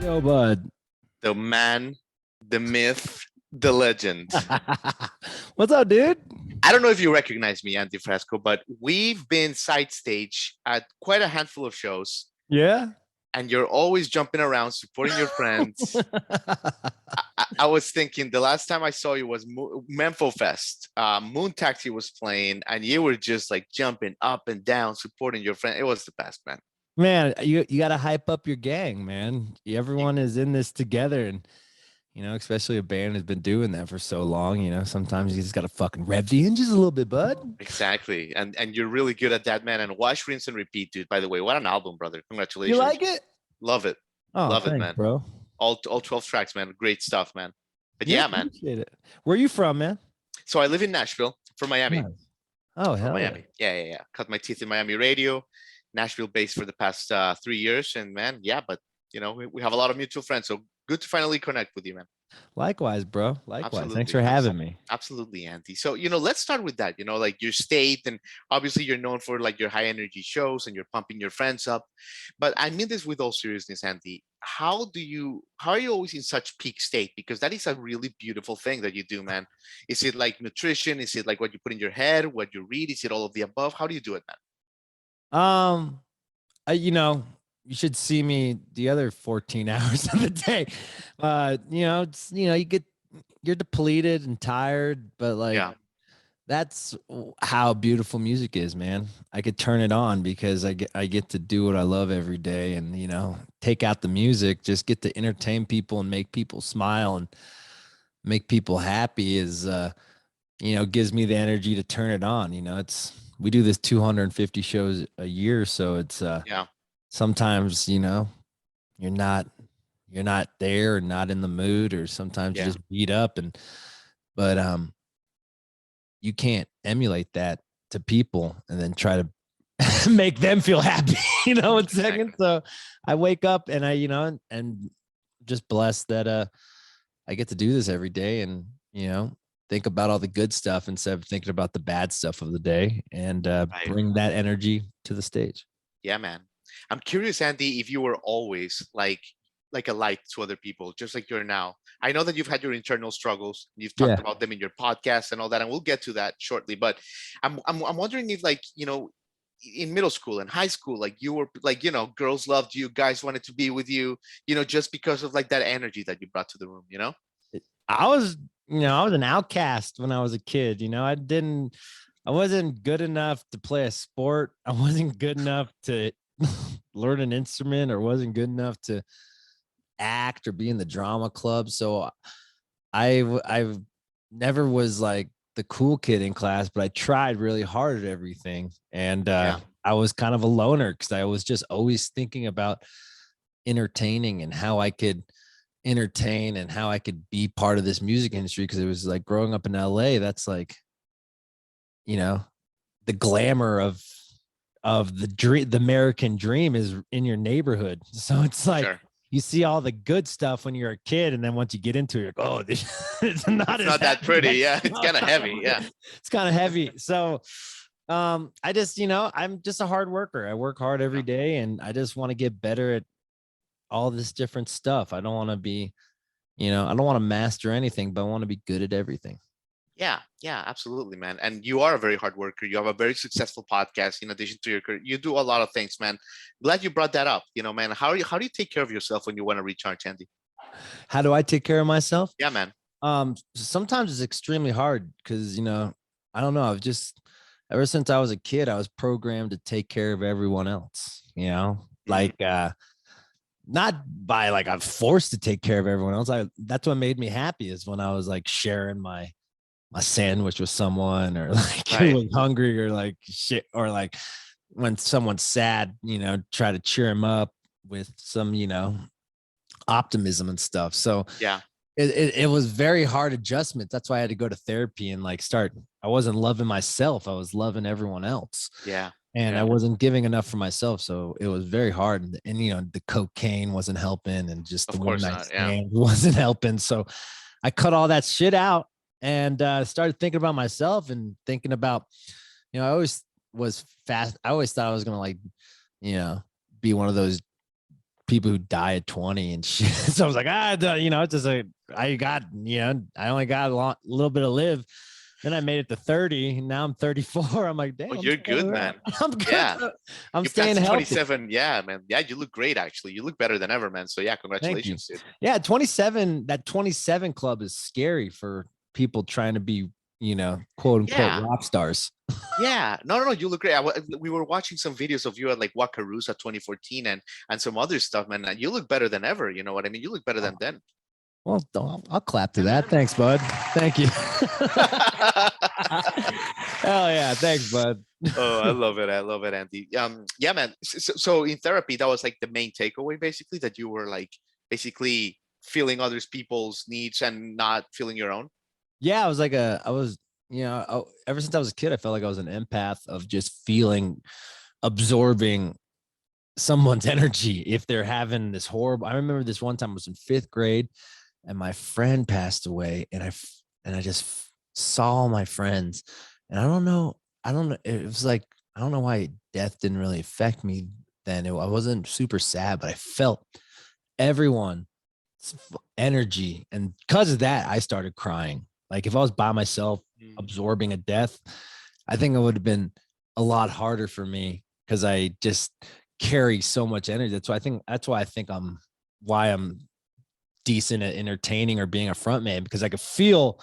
Yo, bud. The man, the myth, the legend. What's up, dude? I don't know if you recognize me, Andy Frasco, but we've been side stage at quite a handful of shows, Yeah. and you're always jumping around, supporting your friends. I was thinking the last time I saw you was Memphis Fest. Moon Taxi was playing, and you were just like jumping up and down, supporting your friend. It was the best, man. Man, you got to hype up your gang, man. Everyone is in this together, and especially a band has been doing that for so long. Sometimes you just got to fucking rev the engines a little bit, bud. Exactly, and you're really good at that, man. And watch, rinse, and repeat, dude. By the way, what an album, brother! You Congratulations. like it? Love it. Oh, Love it, thanks, man. bro. All 12 tracks, man. Great stuff, man. But Yeah, yeah, man. appreciate it. Where are you from, man? So I live in Nashville, from Miami. Nice. Oh, From hell yeah. Miami. Yeah. Cut my teeth in Miami radio. Nashville based for the past 3 years. And man, yeah, but we have a lot of mutual friends. So good to finally connect with you, man. Likewise, bro. Likewise. Absolutely. Thanks for having me. Absolutely, Andy. So, let's start with that, like your state, and obviously you're known for like your high energy shows and you're pumping your friends up. But I mean this with all seriousness, Andy. How are you always in such peak state? Because that is a really beautiful thing that you do, man. Is it like nutrition? Is it like what you put in your head, what you read? Is it all of the above? How do you do it, man? You should see me the other 14 hours of the day. You're depleted and tired, but like that's how beautiful music is, man. I could turn it on because I get to do what I love every day, and take out the music, just get to entertain people and make people smile and make people happy is gives me the energy to turn it on. We do this 250 shows a year, so it's sometimes you're not there or not in the mood, or sometimes you just beat up, but you can't emulate that to people and then try to make them feel happy in seconds. So I wake up and and just blessed that I get to do this every day, and think about all the good stuff instead of thinking about the bad stuff of the day, and bring that energy to the stage. Yeah, man. I'm curious, Andy, if you were always like a light to other people, just like you're now. I know that you've had your internal struggles. You've talked about them in your podcast and all that, and we'll get to that shortly. But I'm wondering if, like, in middle school and high school, like you were like, girls loved you, guys wanted to be with you, just because of like that energy that you brought to the room. I was an outcast when I was a kid. I wasn't good enough to play a sport. I wasn't good enough to learn an instrument, or wasn't good enough to act or be in the drama club. So I never was like the cool kid in class, but I tried really hard at everything. And I was kind of a loner because I was just always thinking about entertaining and how I could entertain and how I could be part of this music industry. Because it was like growing up in LA, that's like, the glamour of the dream, the American dream is in your neighborhood. So it's like you see all the good stuff when you're a kid, and then once you get into it, you're like, oh, it's not that pretty. Yeah, it's kind of heavy. Yeah, it's kind of heavy. So I just, I'm just a hard worker. I work hard every day, and I just want to get better at all this different stuff. I don't want to be, I don't want to master anything, but I want to be good at everything. Yeah, absolutely, man. And you are a very hard worker. You have a very successful podcast in addition to your career. You do a lot of things, man. Glad you brought that up. Man, how do you take care of yourself when you want to recharge, Andy? How do I take care of myself? Yeah, man. Sometimes it's extremely hard because, I don't know. I've just, ever since I was a kid, I was programmed to take care of everyone else, like, not by like I'm forced to take care of everyone else. That's what made me happy, is when I was like sharing my sandwich with someone, or like who was hungry, or like shit, or like when someone's sad, try to cheer him up with some, optimism and stuff. So it was very hard adjustment. That's why I had to go to therapy and like I wasn't loving myself. I was loving everyone else. And I wasn't giving enough for myself. So it was very hard. And the cocaine wasn't helping, and just the one night stand wasn't helping. So I cut all that shit out, and started thinking about myself, and thinking about, I always was fast. I always thought I was going to, like, be one of those people who die at 20 and shit. So I was like, it's just I got, I only got a little bit of live. Then I made it to 30 and now I'm 34. I'm like, damn, you're good, man. I'm good. Yeah. I'm You staying passed healthy. 27. Yeah, man. Yeah, you look great, actually. You look better than ever, man. So yeah, Thank you. congratulations, dude. Yeah, 27, that 27 club is scary for people trying to be, quote unquote rock stars. Yeah, no, you look great. We were watching some videos of you at like Wakarusa 2014 and some other stuff, man. And you look better than ever. You know what I mean? You look better than then. Well, I'll clap to that. Thanks, bud. Thank you. Hell yeah, thanks, bud. Oh, I love it. I love it, Andy. Yeah, man. So in therapy, that was like the main takeaway, basically, that you were like basically feeling others people's needs and not feeling your own. Yeah, I was, ever since I was a kid, I felt like I was an empath of just absorbing someone's energy if they're having this horrible. I remember this one time I was in 5th grade and my friend passed away and I just saw my friends and I don't know. It was like, I don't know why death didn't really affect me then. I wasn't super sad, but I felt everyone's energy. And because of that, I started crying. Like if I was by myself absorbing a death, I think it would have been a lot harder for me because I just carry so much energy. That's why I think I'm decent at entertaining or being a front man, because I could feel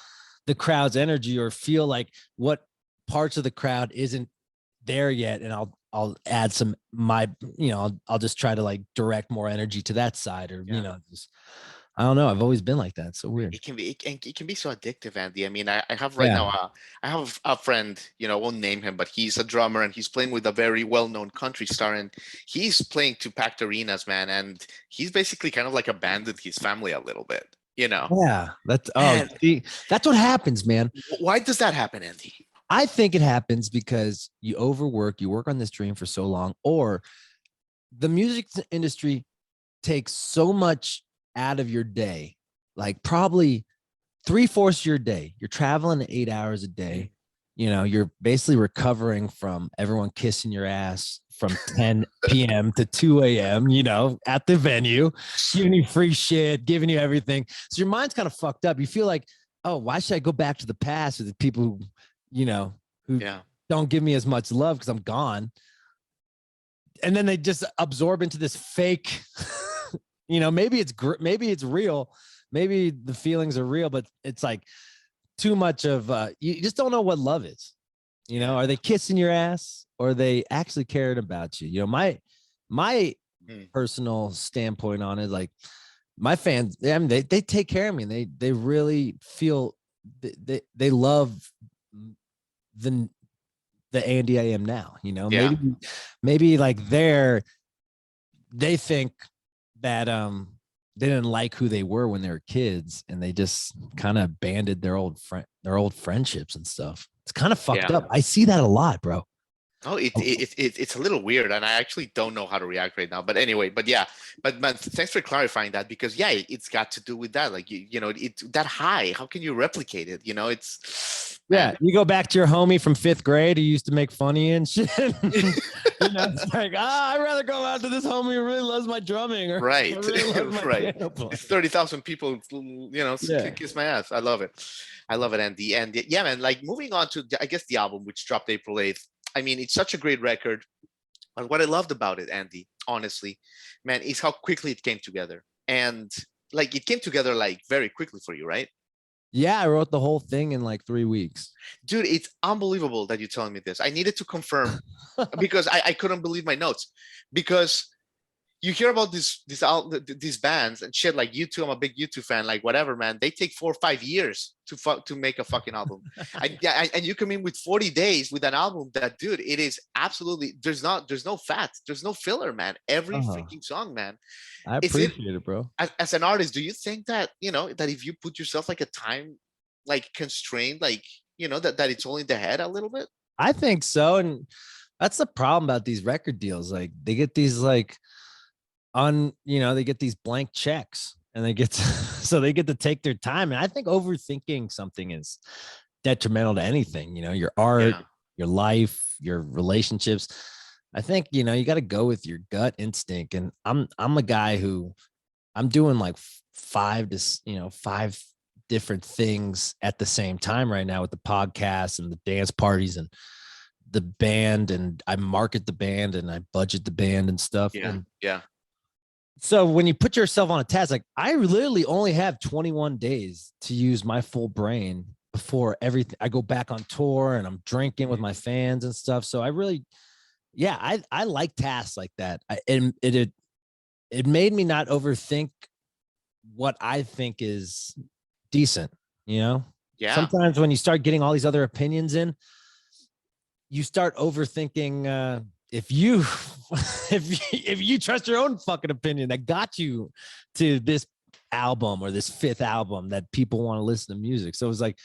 the crowd's energy or feel like what parts of the crowd isn't there yet. And I'll add some, I'll just try to like direct more energy to that side or, I don't know. I've always been like that. It's so weird. It can be so addictive, Andy. I mean, I have right now, I have a friend, I won't name him, but he's a drummer and he's playing with a very well-known country star and he's playing to packed arenas, man. And he's basically kind of like abandoned his family a little bit, Yeah, that's what happens, man. Why does that happen, Andy? I think it happens because you work on this dream for so long, or the music industry takes so much out of your day, like probably 3/4 of your day. You're traveling 8 hours a day. You're basically recovering from everyone kissing your ass from 10 p.m. to 2 a.m., at the venue, giving you free shit, giving you everything. So your mind's kind of fucked up. You feel like, oh, why should I go back to the past with the people who don't give me as much love because I'm gone? And then they just absorb into this fake, maybe it's real. Maybe the feelings are real, but it's like too much of, you just don't know what love is. Are they kissing your ass or are they actually caring about you? My personal standpoint on it, like my fans, they take care of me and they really feel they love the Andy I am now, maybe like they think that they didn't like who they were when they were kids and they just kind of abandoned their old friendships and stuff. It's kind of fucked up. I see that a lot, bro. Oh, it's a little weird, and I actually don't know how to react right now. But anyway, but man, thanks for clarifying that, because it's got to do with that. Like it's that high. How can you replicate it? It's you go back to your homie from 5th grade who used to make fun of you and shit. It's like, I'd rather go out to this homie who really loves my drumming. Or right, really right. It's 30,000 people, kiss my ass. I love it, Andy. And yeah, man. Like moving on to, I guess, the album which dropped April 8th. I mean, it's such a great record. And what I loved about it, Andy, honestly, man, is how quickly it came together. And like it came together like very quickly for you, right? Yeah, I wrote the whole thing in like 3 weeks. Dude, it's unbelievable that you're telling me this. I needed to confirm because I couldn't believe my notes. Because you hear about these bands and shit like U2. I'm a big U2 fan. Like whatever, man. They take 4 or 5 years to make a fucking album. And you come in with 40 days with an album that, dude, it is absolutely, there's no fat, there's no filler, man. Every freaking song, man. I appreciate it, bro. As an artist, do you think that that if you put yourself like a time like constraint, like that it's only in the head a little bit? I think so, and that's the problem about these record deals. Like they get these like they get these blank checks and they get so they get to take their time. And I think overthinking something is detrimental to anything, your art, your life, your relationships. I think, you know, you got to go with your gut instinct. And I'm a guy who I'm doing like five different things at the same time right now with the podcast and the dance parties and the band. And I market the band and I budget the band and stuff. Yeah. And Yeah. so when you put yourself on a task, like I literally only have 21 days to use my full brain before everything. I go back on tour and I'm drinking with my fans and stuff. So I really, yeah, I like tasks like that. It made me not overthink what I think is decent. You know, Yeah. sometimes when you start getting all these other opinions in, you start overthinking. If you if you trust your own fucking opinion that got you to this album or this fifth album that people want to listen to music. So it was like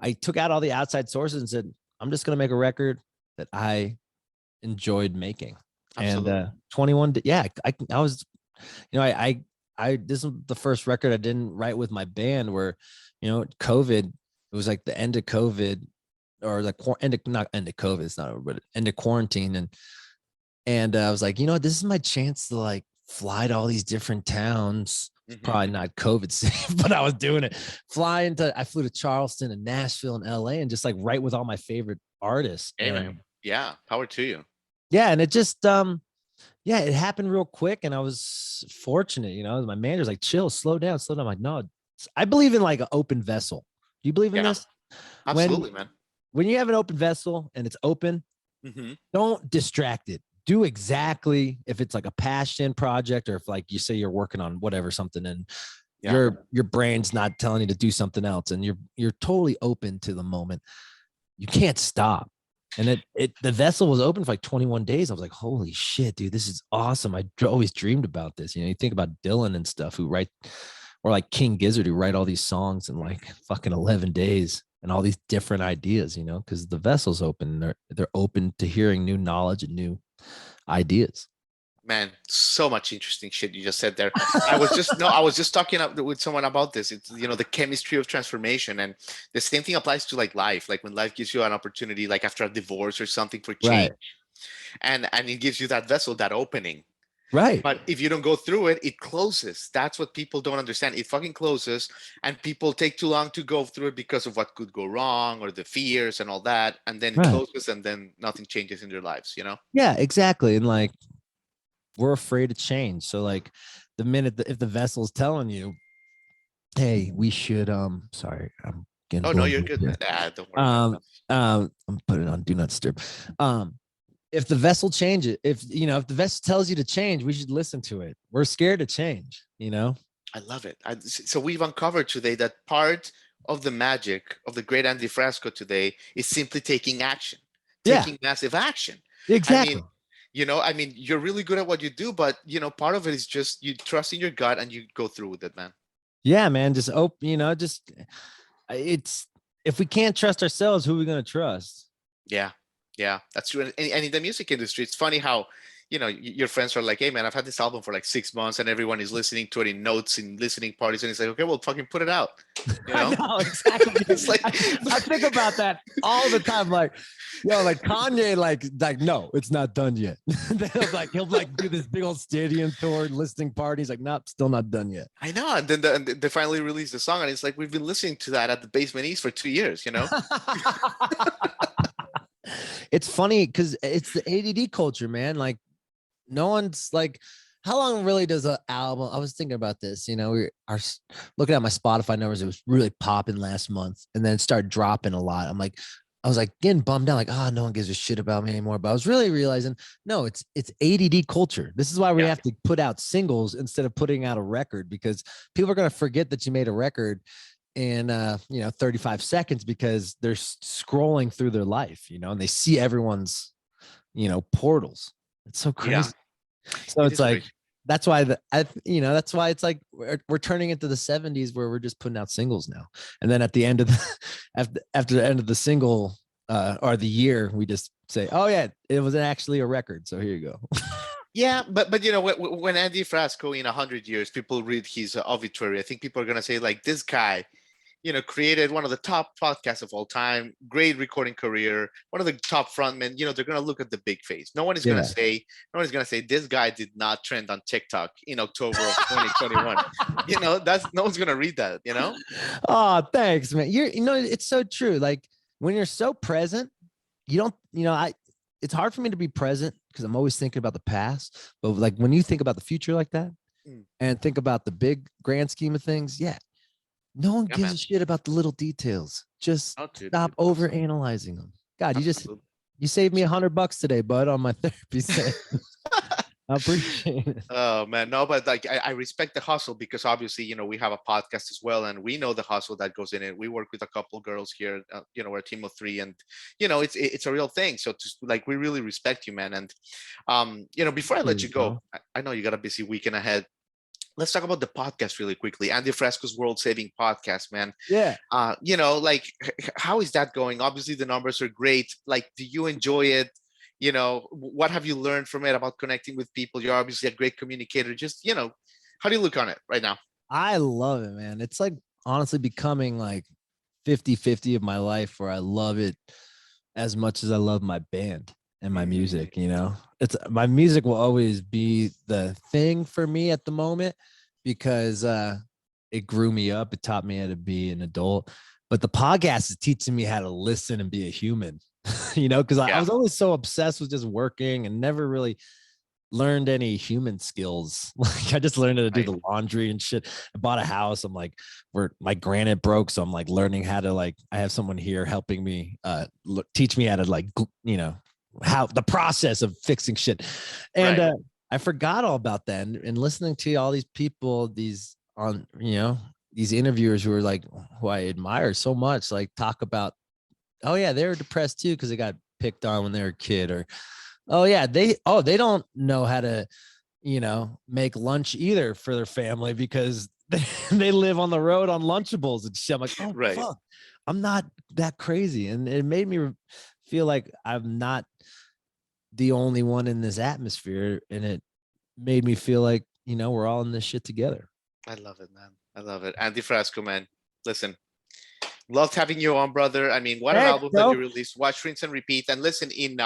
I took out all the outside sources and said, I'm just going to make a record that I enjoyed making. Absolutely. And 21, yeah, I was, you know, this is the first record I didn't write with my band where, you know, COVID, it was like the end of COVID or not end of COVID, it's not over, but end of quarantine. And I was like, you know, this is my chance to like fly to all these different towns. Probably not COVID safe, but I was doing it. I flew to Charleston and Nashville and LA and just like write with all my favorite artists. Amen. Yeah. Power to you. Yeah. And it just, yeah, it happened real quick. And I was fortunate, you know, my manager's like, chill, slow down. I'm like, no, I believe in like an open vessel. Do you believe in this? Absolutely, man. When you have an open vessel and it's open, don't distract it. Do exactly if it's like a passion project or if like you say you're working on whatever something and your brain's not telling you to do something else and you're totally open to the moment. You can't stop. And the vessel was open for like 21 days. I was like, holy shit, dude, this is awesome. I always dreamed about this. You know, you think about Dylan and stuff who write, or like King Gizzard who write all these songs in like fucking 11 days and all these different ideas, you know, because the vessel's open. They're open to hearing new knowledge and new ideas. Man, so much interesting shit you just said there. I was just talking with someone about this. It's, you know, the chemistry of transformation, and the same thing applies to like life. Like when life gives you an opportunity, like after a divorce or something for change, and it gives you that vessel, that opening. Right. But if you don't go through it, it closes. That's what people don't understand. It fucking closes, and people take too long to go through it because of what could go wrong or the fears and all that. And then it closes, and then nothing changes in their lives, you know? Yeah, exactly. And like, we're afraid of change. So like the minute if the vessel is telling you, hey, we should sorry, I'm getting no, you're good. Don't worry. I'm putting it on do not disturb. If the vessel changes, if the vessel tells you to change, we should listen to it. We're scared to change, you know. I love it. So we've uncovered today that part of the magic of the great Andy Frasco today is simply taking action, taking massive action. Exactly. I mean, you're really good at what you do, but part of it is just you trust in your gut and you go through with it, man. Yeah, man. Just it's if we can't trust ourselves, who are we going to trust? Yeah, that's true. And in the music industry, it's funny how your friends are like, hey man, I've had this album for like 6 months and everyone is listening to it in notes and listening parties, and it's like, okay, well, fucking put it out. I know, exactly. It's like I think about that all the time. Like, like Kanye, like no, it's not done yet. he'll do this big old stadium tour, listening parties. Like, nope, still not done yet. I know. And then they finally released the song, and it's like we've been listening to that at the Basement East for 2 years. It's funny because it's the ADD culture, man. Like, no one's like, how long really does an album? I was thinking about this, we are looking at my Spotify numbers. It was really popping last month and then it started dropping a lot. I was like getting bummed out, like, oh, no one gives a shit about me anymore. But I was really realizing, no, it's ADD culture. This is why we have to put out singles instead of putting out a record, because people are going to forget that you made a record in 35 seconds because they're scrolling through their life, and they see everyone's, portals. It's so crazy. Yeah. So it's like, crazy. That's why that's why it's like we're turning into the 70s where we're just putting out singles now. And then at the end of after the end of the single or the year, we just say, oh yeah, it was actually a record. So here you go. Yeah, but when Andy Frasco in 100 years, people read his obituary, I think people are going to say like, this guy created one of the top podcasts of all time, great recording career, one of the top frontmen, they're going to look at the big face. No one is going to say, this guy did not trend on TikTok in October of 2021. No one's going to read that, Oh, thanks, man. It's so true. Like when you're so present, you don't, it's hard for me to be present because I'm always thinking about the past. But like when you think about the future like that and think about the big grand scheme of things, yeah, no one gives a shit about the little details. Just stop over analyzing them. God, you saved me $100 today, bud, on my therapy session. I appreciate it. Oh man, no, but like I respect the hustle because obviously, we have a podcast as well, and we know the hustle that goes in it. We work with a couple girls here, we're a team of 3, and it's a real thing. So just like we really respect you, man. And before I let you go, I know you got a busy weekend ahead. Let's talk about the podcast really quickly. Andy Frasco's World Saving Podcast, man. Yeah. Like how is that going? Obviously the numbers are great. Like, do you enjoy it? What have you learned from it about connecting with people? You're obviously a great communicator. Just, how do you look on it right now? I love it, man. It's like honestly becoming like 50-50 of my life where I love it as much as I love my band and my music. It's my music will always be the thing for me at the moment because it grew me up. It taught me how to be an adult, but the podcast is teaching me how to listen and be a human, because I was always so obsessed with just working and never really learned any human skills. Like I just learned how to do the laundry and shit. I bought a house. I'm like, where my granite broke. So I'm like learning how to I have someone here helping me teach me how to how the process of fixing shit. And I forgot all about that. And listening to all these people, these interviewers who are who I admire so much, talk about, oh yeah, they were depressed too because they got picked on when they were a kid, or oh yeah, they don't know how to make lunch either for their family because they live on the road on Lunchables and shit. I'm like, oh fuck, I'm not that crazy. And it made me feel like I'm not the only one in this atmosphere, and it made me feel like we're all in this shit together. I love it, man. I love it. Andy Frasco, man, listen, loved having you on, brother. I mean, what an album that you released. Watch, rinse, and repeat. And listen, in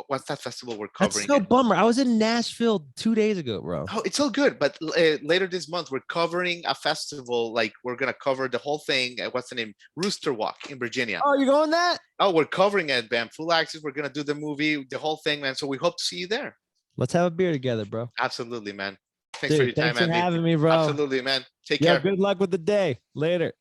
what's that festival we're covering? That's so bummer. I was in Nashville 2 days ago, bro. Oh, it's all good. But later this month, we're covering a festival. Like, we're gonna cover the whole thing. What's the name? Rooster Walk in Virginia. Oh, you're going that? Oh, we're covering it, man. Full access. We're gonna do the movie, the whole thing, man. So we hope to see you there. Let's have a beer together, bro. Absolutely, man. Thanks for your time, Andy. Thanks for having me, bro. Absolutely, man. Take care. Good luck with the day. Later.